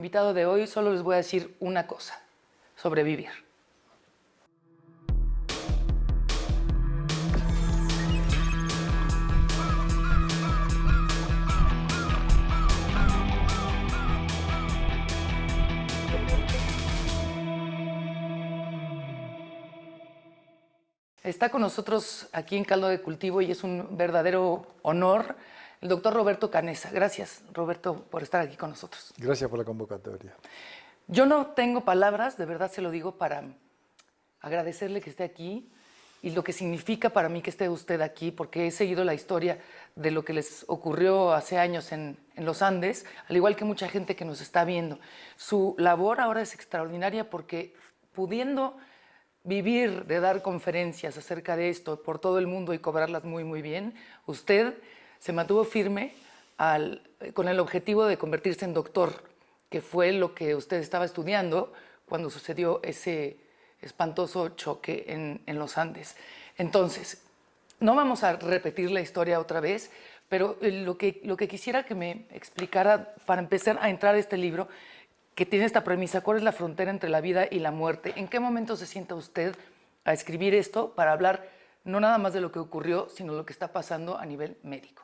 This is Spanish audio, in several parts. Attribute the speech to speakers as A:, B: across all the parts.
A: Invitado de hoy, solo les voy a decir una cosa: sobrevivir. Está con nosotros aquí en Caldo de Cultivo y es un verdadero honor el doctor Roberto Canessa. Gracias, Roberto, por estar aquí con nosotros.
B: Gracias por la convocatoria.
A: Yo no tengo palabras, de verdad se lo digo, para agradecerle que esté aquí y lo que significa para mí que esté usted aquí, porque he seguido la historia de lo que les ocurrió hace años en los Andes, al igual que mucha gente que nos está viendo. Su labor ahora es extraordinaria porque, pudiendo vivir de dar conferencias acerca de esto por todo el mundo y cobrarlas muy, muy bien, usted se mantuvo firme con el objetivo de convertirse en doctor, que fue lo que usted estaba estudiando cuando sucedió ese espantoso choque en los Andes. Entonces, no vamos a repetir la historia otra vez, pero lo que quisiera que me explicara para empezar a entrar a este libro, que tiene esta premisa: ¿cuál es la frontera entre la vida y la muerte? ¿En qué momento se sienta usted a escribir esto para hablar no nada más de lo que ocurrió, sino lo que está pasando a nivel médico?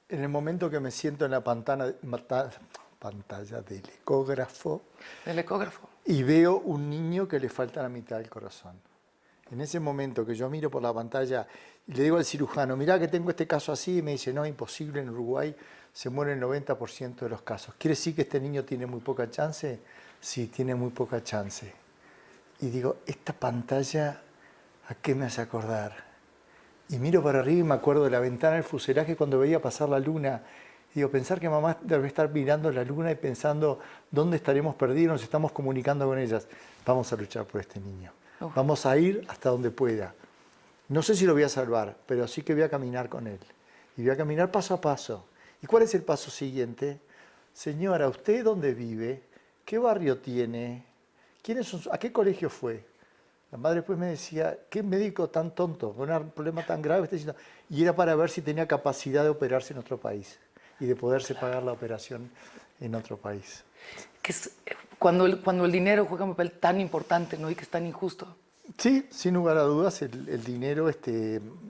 B: En el momento que me siento en la pantalla del ecógrafo, y veo un niño que le falta la mitad del corazón. En ese momento que yo miro por la pantalla y le digo al cirujano: mirá que tengo este caso así, y me dice: no, imposible, en Uruguay se muere el 90% de los casos. ¿Quiere decir que este niño tiene muy poca chance? Sí, tiene muy poca chance. Y digo, esta pantalla, ¿a qué me hace acordar? Y miro para arriba y me acuerdo de la ventana del fuselaje cuando veía pasar la luna. Y digo, pensar que mamá debe estar mirando la luna y pensando dónde estaremos perdidos, nos estamos comunicando con ellas. Vamos a luchar por este niño. Vamos a ir hasta donde pueda. No sé si lo voy a salvar, pero sí que voy a caminar con él. Y voy a caminar paso a paso. ¿Y cuál es el paso siguiente? Señora, ¿usted dónde vive? ¿Qué barrio tiene? ¿A qué colegio fue? La madre después me decía: ¿qué médico tan tonto, con un problema tan grave está diciendo? Y era para ver si tenía capacidad de operarse en otro país y de poderse pagar la operación en otro país.
A: Que es cuando el dinero juega un papel tan importante, ¿no? Y que es tan injusto.
B: Sí, sin lugar a dudas, el dinero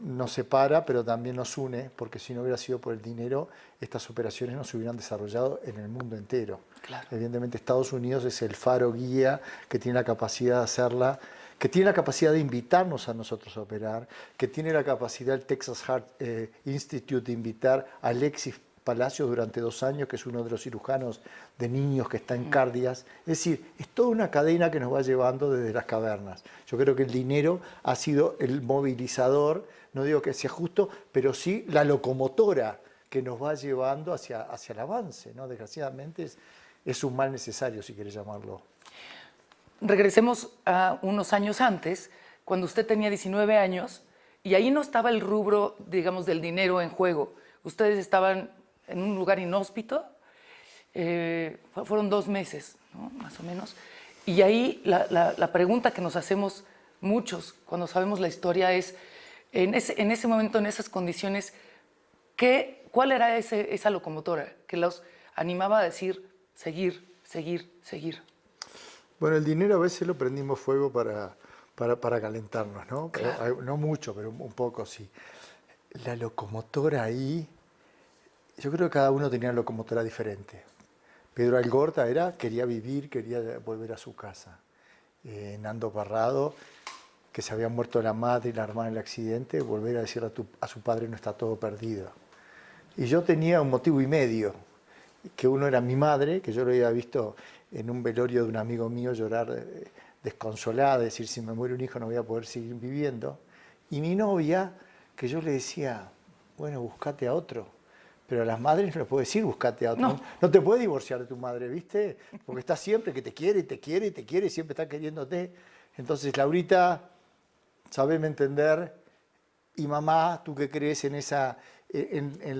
B: nos separa, pero también nos une, porque si no hubiera sido por el dinero, estas operaciones no se hubieran desarrollado en el mundo entero.
A: Claro.
B: Evidentemente, Estados Unidos es el faro guía que tiene la capacidad de hacerla, que tiene la capacidad de invitarnos a nosotros a operar, que tiene la capacidad el Texas Heart Institute de invitar a Alexis Palacios durante 2 años, que es uno de los cirujanos de niños que está en Cardias. Es decir, es toda una cadena que nos va llevando desde las cavernas. Yo creo que el dinero ha sido el movilizador, no digo que sea justo, pero sí la locomotora que nos va llevando hacia el avance, ¿no? Desgraciadamente es un mal necesario, si quieres llamarlo.
A: Regresemos a unos años antes, cuando usted tenía 19 años, y ahí no estaba el rubro, digamos, del dinero en juego. Ustedes estaban en un lugar inhóspito, fueron 2 meses, ¿no? Más o menos. Y ahí la pregunta que nos hacemos muchos cuando sabemos la historia es, en ese momento, en esas condiciones, ¿cuál era esa locomotora que los animaba a decir seguir, seguir, seguir?
B: Bueno, el dinero a veces lo prendimos fuego para calentarnos, ¿no?
A: Claro.
B: No mucho, pero un poco sí. La locomotora ahí, yo creo que cada uno tenía una locomotora diferente. Pedro Algorta quería vivir, quería volver a su casa. Nando Parrado, que se había muerto la madre y la hermana en el accidente, volver a decirle a su padre: no está todo perdido. Y yo tenía un motivo y medio, que uno era mi madre, que yo lo había visto en un velorio de un amigo mío llorar desconsolada, decir: si me muere un hijo no voy a poder seguir viviendo. Y mi novia, que yo le decía: bueno, buscate a otro. Pero a las madres no les puedo decir buscate a otro.
A: No.
B: No te puedes divorciar de tu madre, ¿viste? Porque está siempre que te quiere, y te quiere, y te quiere, y siempre está queriéndote. Entonces, Laurita, sabeme entender. Y mamá, tú que crees en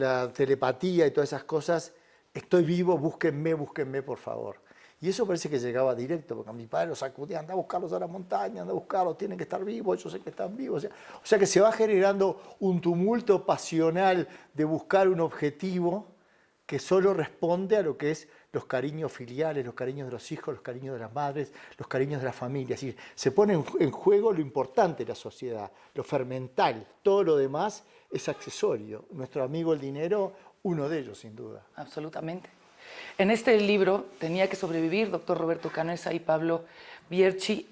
B: la telepatía y todas esas cosas, estoy vivo, búsquenme, por favor. Y eso parece que llegaba directo, porque a mi padre lo sacudía: anda a buscarlos a la montaña, anda a buscarlos, tienen que estar vivos, yo sé que están vivos. O sea que se va generando un tumulto pasional de buscar un objetivo que solo responde a lo que es los cariños filiales, los cariños de los hijos, los cariños de las madres, los cariños de las familias. Y se pone en juego lo importante de la sociedad, lo fermental. Todo lo demás es accesorio. Nuestro amigo el dinero, uno de ellos, sin duda.
A: Absolutamente. En este libro, Tenía que sobrevivir, doctor Roberto Canessa y Pablo Bierchi,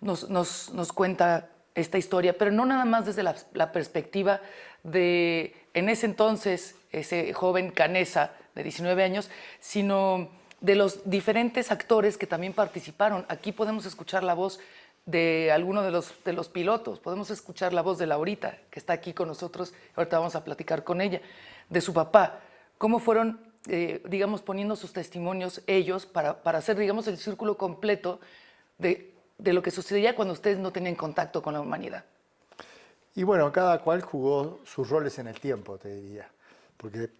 A: nos cuenta esta historia, pero no nada más desde la perspectiva de, en ese entonces, ese joven Canessa de 19 años, sino de los diferentes actores que también participaron. Aquí podemos escuchar la voz de alguno de los pilotos, podemos escuchar la voz de Laurita, que está aquí con nosotros, ahorita vamos a platicar con ella, de su papá, cómo fueron, digamos, poniendo sus testimonios ellos para hacer, digamos, el círculo completo de lo que sucedía cuando ustedes no tenían contacto con la humanidad.
B: Y bueno, cada cual jugó sus roles en el tiempo, te diría, porque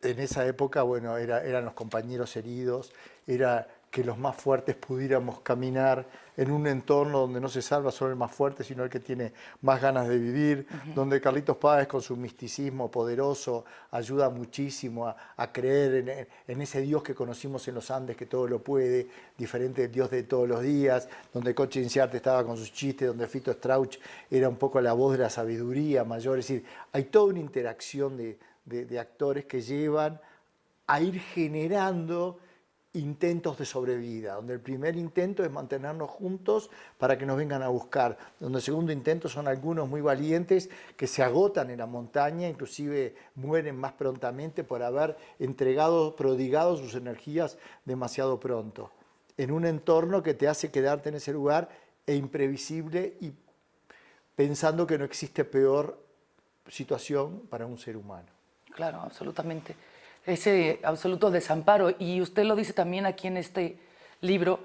B: en esa época, bueno, eran los compañeros heridos, era que los más fuertes pudiéramos caminar en un entorno donde no se salva solo el más fuerte, sino el que tiene más ganas de vivir, donde Carlitos Páez con su misticismo poderoso ayuda muchísimo a creer en ese Dios que conocimos en los Andes, que todo lo puede, diferente del Dios de todos los días, donde Coche Inciarte estaba con sus chistes, donde Fito Strauch era un poco la voz de la sabiduría mayor, es decir, hay toda una interacción de actores que llevan a ir generando intentos de sobrevida, donde el primer intento es mantenernos juntos para que nos vengan a buscar, donde el segundo intento son algunos muy valientes que se agotan en la montaña, inclusive mueren más prontamente por haber prodigado sus energías demasiado pronto, en un entorno que te hace quedarte en ese lugar e imprevisible y pensando que no existe peor situación para un ser humano.
A: Claro, absolutamente. Ese absoluto desamparo, y usted lo dice también aquí en este libro,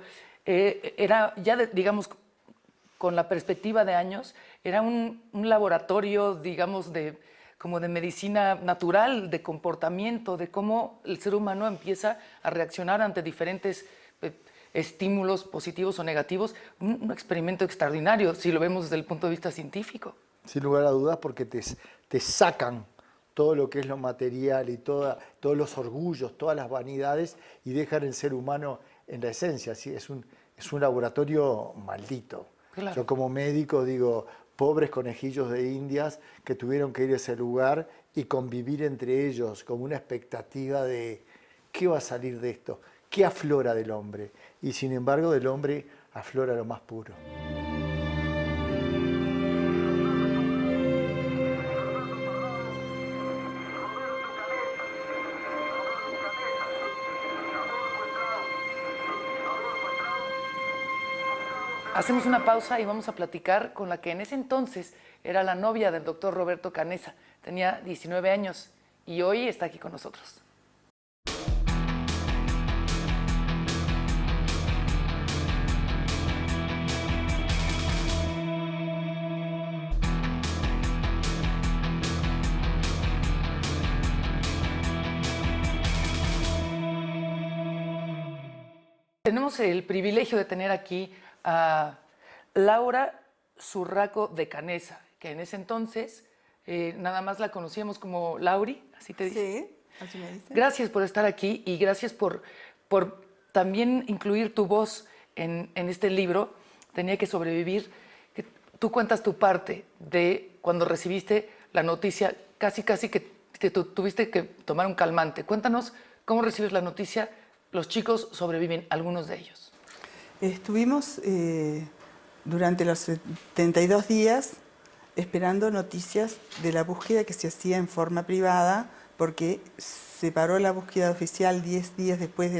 A: era ya, digamos, con la perspectiva de años, era un laboratorio, digamos, como de medicina natural, de comportamiento, de cómo el ser humano empieza a reaccionar ante diferentes estímulos positivos o negativos. Un experimento extraordinario, si lo vemos desde el punto de vista científico.
B: Sin lugar a dudas, porque te sacan todo lo que es lo material y todos los orgullos, todas las vanidades, y dejan el ser humano en la esencia. ¿Sí? Es un laboratorio maldito. Claro. Yo como médico digo, pobres conejillos de indias que tuvieron que ir a ese lugar y convivir entre ellos con una expectativa de ¿qué va a salir de esto? ¿Qué aflora del hombre? Y sin embargo del hombre aflora lo más puro.
A: Hacemos una pausa y vamos a platicar con la que en ese entonces era la novia del doctor Roberto Canessa. Tenía 19 años y hoy está aquí con nosotros. Tenemos el privilegio de tener aquí a Laura Zurraco de Canessa, que en ese entonces nada más la conocíamos como Lauri, ¿así te dice?
C: Sí, así me dice.
A: Gracias por estar aquí y gracias por también incluir tu voz en este libro, Tenía que sobrevivir. Tú cuentas tu parte de cuando recibiste la noticia, casi que tuviste que tomar un calmante. Cuéntanos cómo recibes la noticia. Los chicos sobreviven, algunos de ellos.
C: Estuvimos durante los 72 días esperando noticias de la búsqueda que se hacía en forma privada, porque se paró la búsqueda oficial 10 días después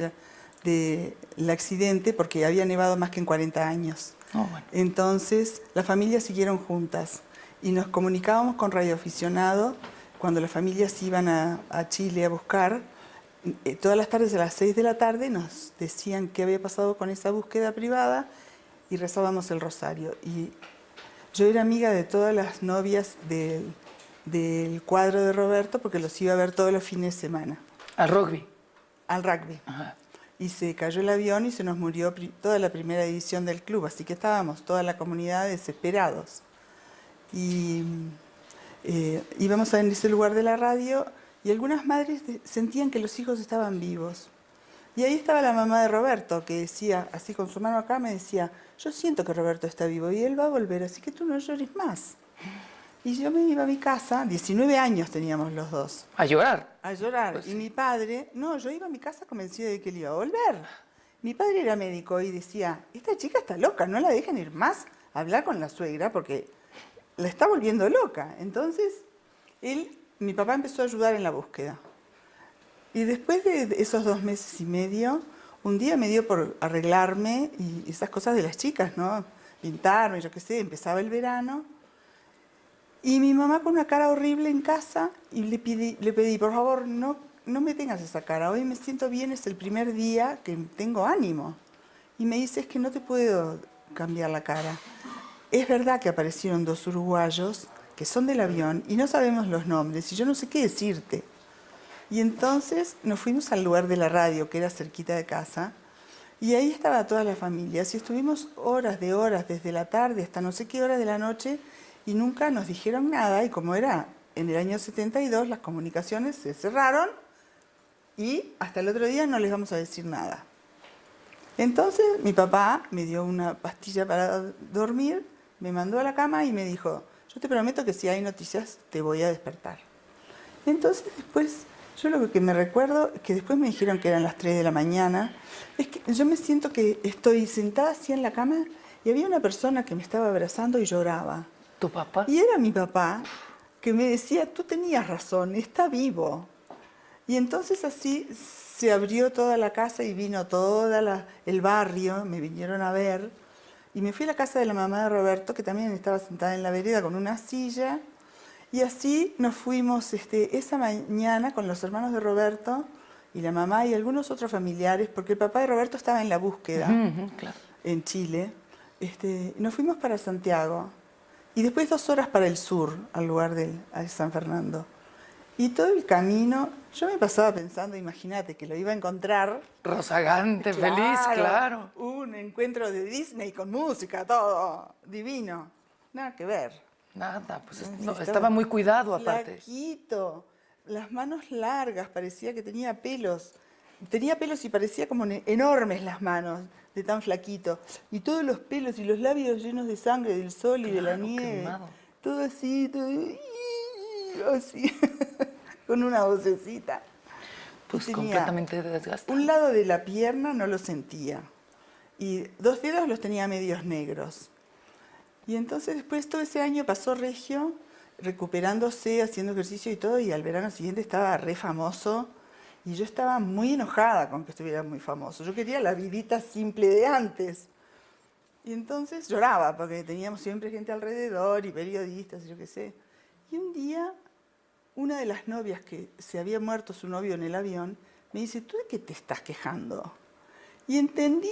C: del accidente, porque había nevado más que en 40 años.
A: Oh, bueno.
C: Entonces, las familias siguieron juntas y nos comunicábamos con Radio Aficionado cuando las familias iban a Chile a buscar. Todas las tardes a las 6 de la tarde nos decían qué había pasado con esa búsqueda privada y rezábamos el rosario. Y yo era amiga de todas las novias del cuadro de Roberto porque los iba a ver todos los fines de semana.
A: ¿Al rugby?
C: Al rugby.
A: Ajá.
C: Y se cayó el avión y se nos murió toda la primera división del club, así que estábamos toda la comunidad desesperados. Y íbamos en ese lugar de la radio y algunas madres sentían que los hijos estaban vivos. Y ahí estaba la mamá de Roberto, que decía, así con su mano acá, me decía, yo siento que Roberto está vivo y él va a volver, así que tú no llores más. Y yo me iba a mi casa, 19 años teníamos los dos.
A: ¿A llorar?
C: A llorar.
A: Pues
C: y
A: sí.
C: mi padre, no, yo iba a mi casa convencida de que él iba a volver. Mi padre era médico y decía, esta chica está loca, no la dejen ir más a hablar con la suegra porque la está volviendo loca. Entonces, mi papá empezó a ayudar en la búsqueda. Y después de esos 2 meses y medio, un día me dio por arreglarme y esas cosas de las chicas, ¿no? Pintarme, yo qué sé, empezaba el verano. Y mi mamá con una cara horrible en casa y le pedí, por favor, no me tengas esa cara. Hoy me siento bien, es el primer día que tengo ánimo. Y me dice, es que no te puedo cambiar la cara. Es verdad que aparecieron 2 uruguayos que son del avión y no sabemos los nombres y yo no sé qué decirte. Y entonces nos fuimos al lugar de la radio, que era cerquita de casa, y ahí estaba toda la familia. Y estuvimos horas de horas, desde la tarde hasta no sé qué hora de la noche, y nunca nos dijeron nada. Y como era en el año 72, las comunicaciones se cerraron y hasta el otro día no les vamos a decir nada. Entonces mi papá me dio una pastilla para dormir, me mandó a la cama y me dijo, yo te prometo que si hay noticias te voy a despertar. Entonces después, yo lo que me recuerdo, que después me dijeron que eran las 3 de la mañana, es que yo me siento que estoy sentada así en la cama y había una persona que me estaba abrazando y lloraba.
A: ¿Tu papá?
C: Y era mi papá que me decía, tú tenías razón, está vivo. Y entonces así se abrió toda la casa y vino todo el barrio, me vinieron a ver. Y me fui a la casa de la mamá de Roberto, que también estaba sentada en la vereda con una silla. Y así nos fuimos esa mañana con los hermanos de Roberto y la mamá y algunos otros familiares, porque el papá de Roberto estaba en la búsqueda
A: claro.
C: en Chile. Nos fuimos para Santiago y después 2 horas para el sur, al lugar de San Fernando. Y todo el camino, yo me pasaba pensando, imagínate, que lo iba a encontrar.
A: Rozagante, feliz, claro.
C: Un encuentro de Disney con música, todo divino. Nada que ver.
A: Nada, pues estaba muy cuidado aparte.
C: Flaquito, las manos largas, parecía que tenía pelos. Tenía pelos y parecía como enormes las manos, de tan flaquito. Y todos los pelos y los labios llenos de sangre del sol y de la nieve.
A: Quemado.
C: Todo así, así, con una vocecita.
A: Pues
C: Y tenía
A: completamente desgastado.
C: un lado de la pierna no lo sentía. Y 2 dedos los tenía medios negros. Y entonces después todo ese año pasó regio, recuperándose, haciendo ejercicio y todo, y al verano siguiente estaba re famoso. Y yo estaba muy enojada con que estuviera muy famoso. Yo quería la vidita simple de antes. Y entonces lloraba, porque teníamos siempre gente alrededor y periodistas y yo qué sé. Y un día, una de las novias que se había muerto su novio en el avión, me dice, ¿tú de qué te estás quejando? Y entendí,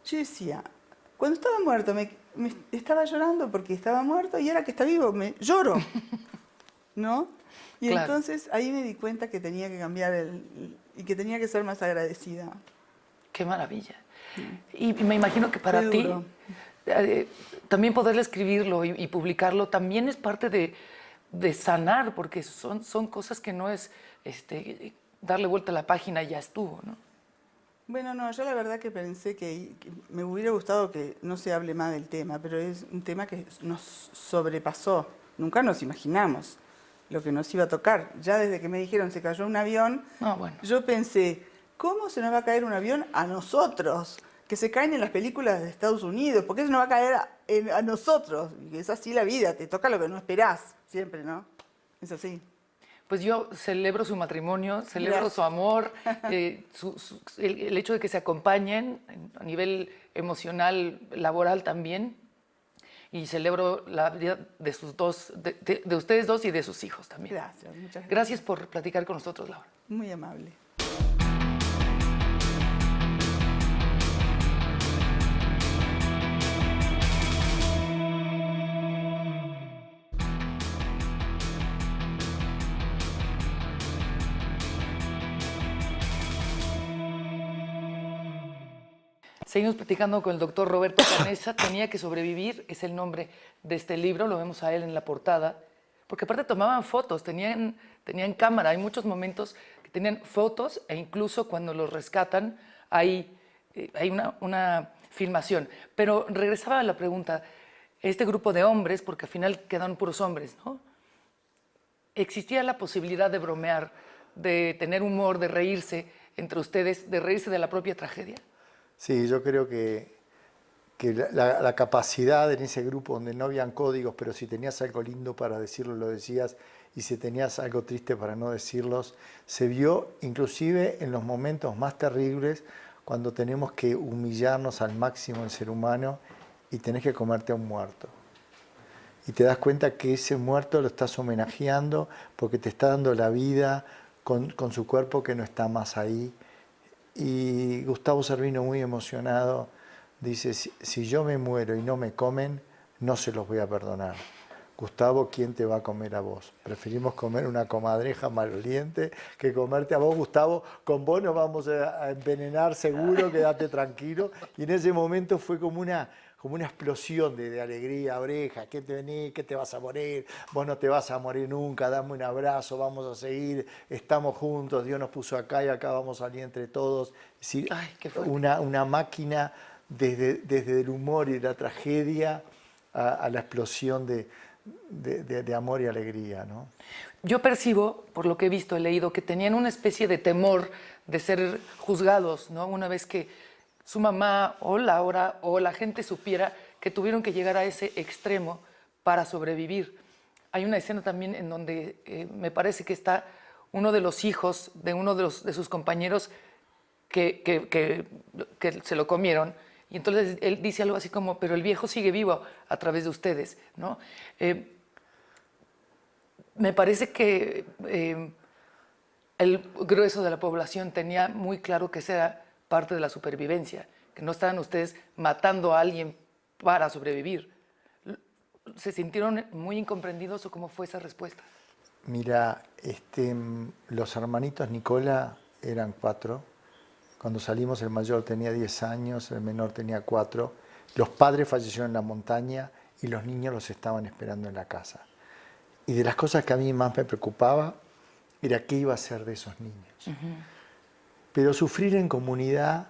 C: yo decía, cuando estaba muerto me estaba llorando porque estaba muerto y ahora que está vivo me lloro, ¿no? Y
A: claro.
C: Entonces ahí me di cuenta que tenía que cambiar y que tenía que ser más agradecida.
A: Qué maravilla. Y me imagino que para
C: Fue
A: ti,
C: duro.
A: también poderle escribirlo y publicarlo también es parte de sanar, porque son cosas que no es darle vuelta a la página y ya estuvo, ¿no?
C: Bueno, no, yo la verdad que pensé que me hubiera gustado que no se hable más del tema, pero es un tema que nos sobrepasó. Nunca nos imaginamos lo que nos iba a tocar. Ya desde que me dijeron se cayó un avión,
A: Bueno.
C: yo pensé, ¿cómo se nos va a caer un avión a nosotros? Que se caen en las películas de Estados Unidos, ¿por qué se nos va a caer a nosotros? Y es así la vida, te toca lo que no esperás, siempre, ¿no? Es así.
A: Pues yo celebro su matrimonio, celebro
C: Gracias.
A: su amor, el hecho de que se acompañen a nivel emocional, laboral también, y celebro la vida de sus dos, de ustedes dos y de sus hijos también.
C: Gracias, muchas gracias.
A: Gracias por platicar con nosotros, Laura.
C: Muy amable.
A: Seguimos platicando con el doctor Roberto Canessa. Tenía que sobrevivir, es el nombre de este libro, lo vemos a él en la portada, porque aparte tomaban fotos, tenían cámara, hay muchos momentos que tenían fotos e incluso cuando los rescatan hay una filmación. Pero regresaba a la pregunta, este grupo de hombres, porque al final quedan puros hombres, ¿no? ¿Existía la posibilidad de bromear, de tener humor, de reírse entre ustedes, de reírse de la propia tragedia?
B: Sí, yo creo que la capacidad en ese grupo donde no habían códigos, pero si tenías algo lindo para decirlo, lo decías, y si tenías algo triste para no decirlos, se vio inclusive en los momentos más terribles, cuando tenemos que humillarnos al máximo en ser humano y tenés que comerte a un muerto. Y te das cuenta que ese muerto lo estás homenajeando porque te está dando la vida con su cuerpo que no está más ahí. Y Gustavo Cervino, muy emocionado, dice, si yo me muero y no me comen, no se los voy a perdonar. Gustavo, ¿quién te va a comer a vos? Preferimos comer una comadreja maloliente que comerte a vos, Gustavo. Con vos nos vamos a envenenar seguro, quédate tranquilo. Y en ese momento fue como una explosión de alegría, Oreja, ¿qué te venís? ¿Qué te vas a morir? Vos no te vas a morir nunca, dame un abrazo, vamos a seguir, estamos juntos, Dios nos puso acá y acá vamos a salir entre todos. Es decir,
A: ay, qué fuerte.
B: una máquina desde el humor y la tragedia a la explosión de amor y alegría, ¿no?
A: Yo percibo, por lo que he visto, he leído, que tenían una especie de temor de ser juzgados, ¿no? Una vez que su mamá o Laura o la gente supiera que tuvieron que llegar a ese extremo para sobrevivir. Hay una escena también en donde me parece que está uno de los hijos de uno de sus compañeros que se lo comieron. Y entonces él dice algo así como, pero el viejo sigue vivo a través de ustedes, ¿no? Me parece que el grueso de la población tenía muy claro que esa era parte de la supervivencia, que no estaban ustedes matando a alguien para sobrevivir. ¿Se sintieron muy incomprendidos o cómo fue esa respuesta?
B: Mira, los hermanitos Nicola eran 4. Cuando salimos el mayor tenía 10 años, el menor tenía 4. Los padres fallecieron en la montaña y los niños los estaban esperando en la casa. Y de las cosas que a mí más me preocupaba era qué iba a ser de esos niños. Uh-huh. Pero sufrir en comunidad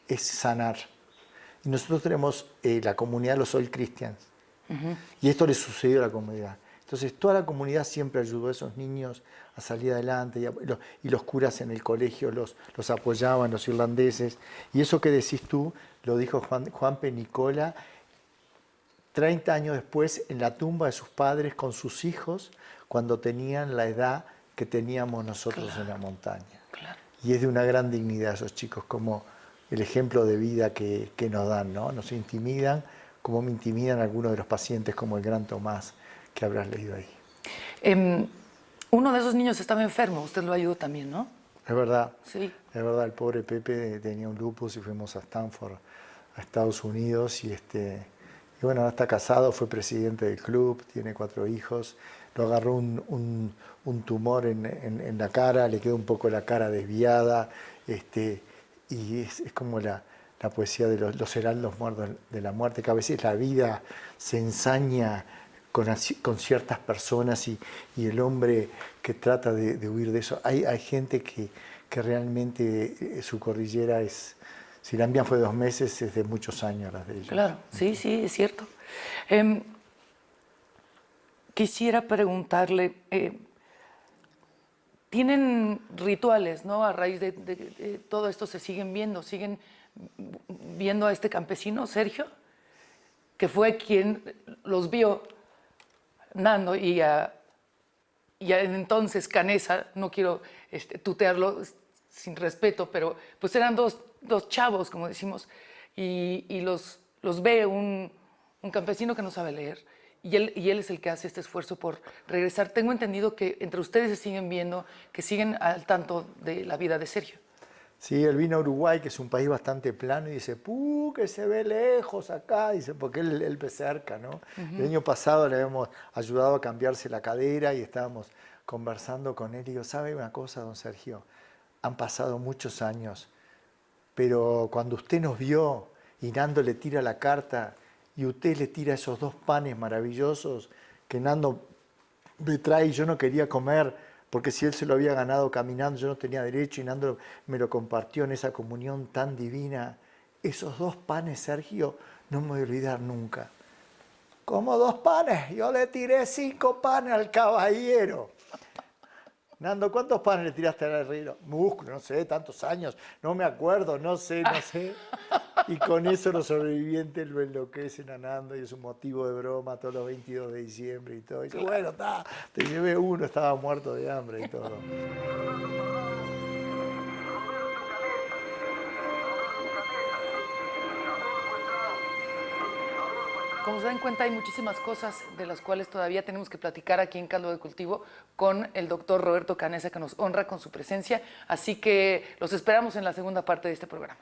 B: es sanar. Y nosotros tenemos la comunidad de los Soul Christians. Uh-huh. Y esto le sucedió a la comunidad. Entonces toda la comunidad siempre ayudó a esos niños a salir adelante y los curas en el colegio los apoyaban, los irlandeses. Y eso que decís tú lo dijo Juanpe Nicola 30 años después en la tumba de sus padres con sus hijos cuando tenían la edad que teníamos nosotros, claro, en la montaña. Claro. Y es de una gran dignidad esos chicos, como el ejemplo de vida que nos dan, ¿no? Nos intimidan como me intimidan algunos de los pacientes como el gran Tomás que habrás leído ahí.
A: Uno de esos niños estaba enfermo, usted lo ayudó también, ¿no?
B: Es verdad,
A: sí.
B: Es verdad, el pobre Pepe tenía un lupus y fuimos a Stanford, a Estados Unidos, y bueno, ahora está casado, fue presidente del club, tiene 4 hijos, lo agarró un tumor en la cara, le quedó un poco la cara desviada, y es como la poesía de los heraldos muertos de la muerte, que a veces la vida se ensaña con ciertas personas y el hombre que trata de huir de eso. Hay gente que realmente su cordillera es, si la mía fue 2 meses, es de muchos años las de ellos.
A: Claro, sí, es cierto. Quisiera preguntarle, ¿tienen rituales, ¿no? A raíz de todo esto se siguen viendo a este campesino, Sergio, que fue quien los vio, Nando, y entonces Canessa, no quiero tutearlo sin respeto, pero pues eran dos chavos, como decimos, y los ve un campesino que no sabe leer, y él es el que hace este esfuerzo por regresar. Tengo entendido que entre ustedes se siguen viendo, que siguen al tanto de la vida de Sergio.
B: Sí, él vino a Uruguay, que es un país bastante plano, y dice, que se ve lejos acá, dice, porque él ve cerca, ¿no? Uh-huh. El año pasado le habíamos ayudado a cambiarse la cadera y estábamos conversando con él. Y digo, ¿sabe una cosa, don Sergio? Han pasado muchos años, pero cuando usted nos vio y Nando le tira la carta y usted le tira esos 2 panes maravillosos que Nando me trae y yo no quería comer porque si él se lo había ganado caminando, yo no tenía derecho, y Nando me lo compartió en esa comunión tan divina. Esos 2 panes, Sergio, no me voy a olvidar nunca. Como 2 panes, yo le tiré 5 panes al caballero. Nando, ¿cuántos panes le tiraste al herrero? Músculo, no sé, tantos años, no me acuerdo, no sé. Y con eso los sobrevivientes lo enloquecen a Nando y es un motivo de broma todos los 22 de diciembre y todo. Y dice, bueno, te llevé uno, estaba muerto de hambre y todo.
A: Como se dan cuenta, hay muchísimas cosas de las cuales todavía tenemos que platicar aquí en Caldo de Cultivo con el doctor Roberto Canessa, que nos honra con su presencia. Así que los esperamos en la segunda parte de este programa.